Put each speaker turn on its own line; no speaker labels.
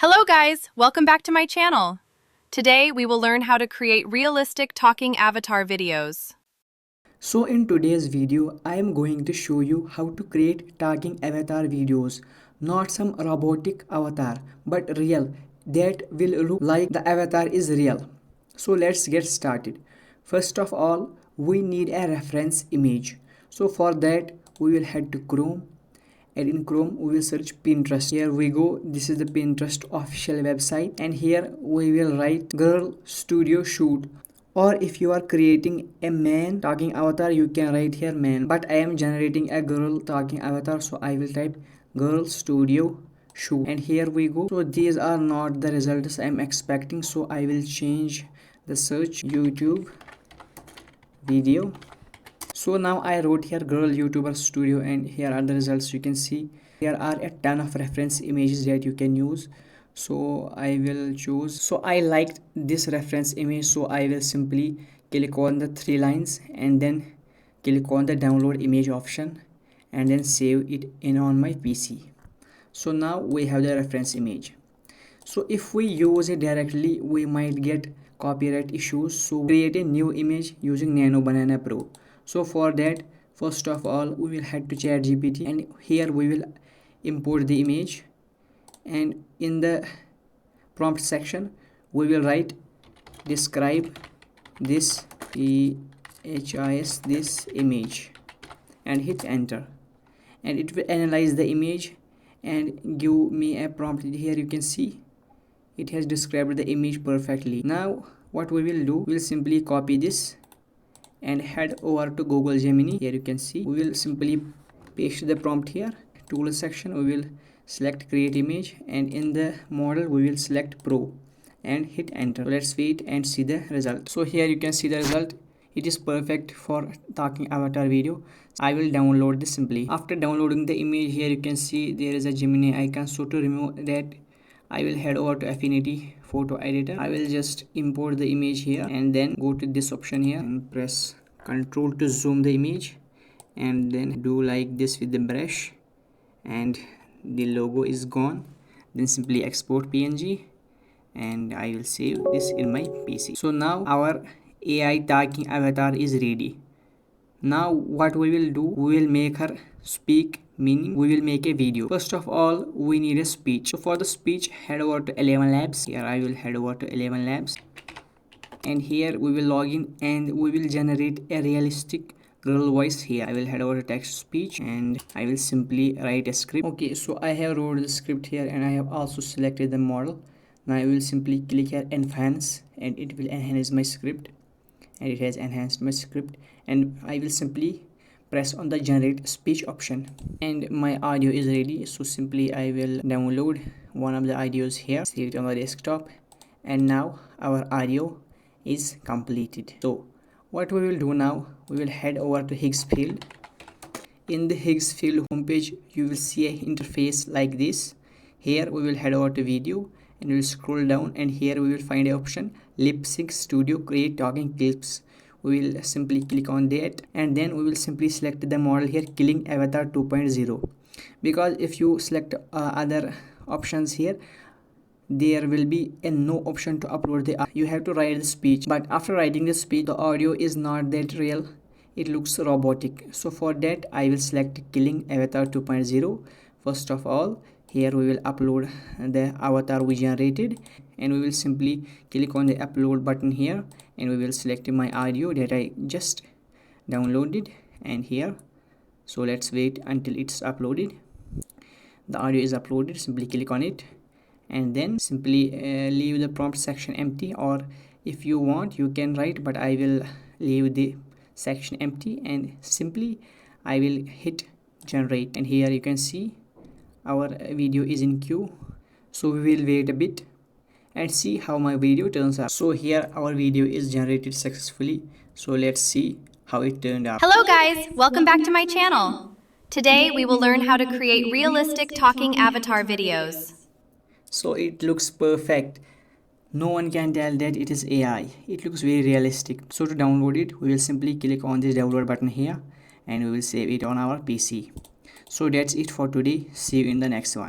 Hello guys, welcome back to my channel. Today we will learn how to create realistic talking avatar videos.
So in today's video, I am going to show you how to create talking avatar videos. Not some robotic avatar, but real, that will look like the avatar is real. So let's get started. First of all, we need a reference image. So for that, we will head to Chrome, and in Chrome we will search Pinterest. Here we go, this is the Pinterest official website, and here we will write girl studio shoot. Or if you are creating a man talking avatar, you can write here man, but I am generating a girl talking avatar, so I will type girl studio shoot, and here we go. So these are not the results I am expecting, so I will change the search YouTube video. So now I wrote here girl YouTuber studio, and here are the results. You can see there are a ton of reference images that you can use. So I will choose, so I liked this reference image, so I will simply click on the three lines and then click on the download image option and then save it in on my PC. So now we have the reference image. So if we use it directly, we might get copyright issues. So create a new image using Nano Banana Pro. So for that, first of all, we will head to ChatGPT, and here we will import the image, and in the prompt section we will write describe this this image and hit enter, and it will analyze the image and give me a prompt. Here you can see it has described the image perfectly. Now what we will do, we'll simply copy this and head over to Google Gemini. Here you can see we will simply paste the prompt here. Tool section we will select create image, and in the model we will select pro and hit enter. So let's wait and see the result. So here you can see the result. It is perfect for talking avatar video. I will download this simply. After downloading the image, here you can see there is a Gemini icon. So to remove that, I will head over to Affinity photo editor. I will just import the image here and then go to this option here and press Ctrl to zoom the image, and then do like this with the brush, and the logo is gone. Then simply export PNG, and I will save this in my PC. So now our AI talking avatar is ready. Now what we will do, we will make her speak, meaning we will make a video. First of all, we need a speech. So for the speech, head over to ElevenLabs. Here I will head over to ElevenLabs, and here we will log in and we will generate a realistic girl voice. Here I will head over to text speech and I will simply write a script. Okay, so I have wrote the script here, and I have also selected the model. Now I will simply click here enhance, and it will enhance my script, and it has enhanced my script. And I will simply press on the generate speech option, and my audio is ready. So simply I will download one of the audios here, save it on my desktop, and now our audio is completed. So what we will do now, we will head over to Higgsfield. In the Higgsfield homepage, you will see an interface like this. Here we will head over to video, and we will scroll down, and here we will find an option lip sync studio create talking clips. We will simply click on that, and then we will simply select the model here, killing avatar 2.0, because if you select other options here, there will be a no option to upload the you have to write the speech, but after writing the speech, the audio is not that real, it looks robotic. So for that I will select killing avatar 2.0. First of all, here we will upload the avatar we generated, and we will simply click on the upload button here, and we will select my audio that I just downloaded, and here. So let's wait until it's uploaded. The audio is uploaded, simply click on it, and then simply leave the prompt section empty, or if you want you can write, but I will leave the section empty, and simply I will hit generate, and here you can see our video is in queue. So we will wait a bit and see how my video turns out. So here our video is generated successfully. So let's see how it turned out.
Hello guys, welcome back to my channel. Today we will learn how to create realistic talking avatar videos.
So it looks perfect. No one can tell that it is AI. It looks very realistic. So to download it, we will simply click on this download button here, and we will save it on our PC. So that's it for today. See you in the next one.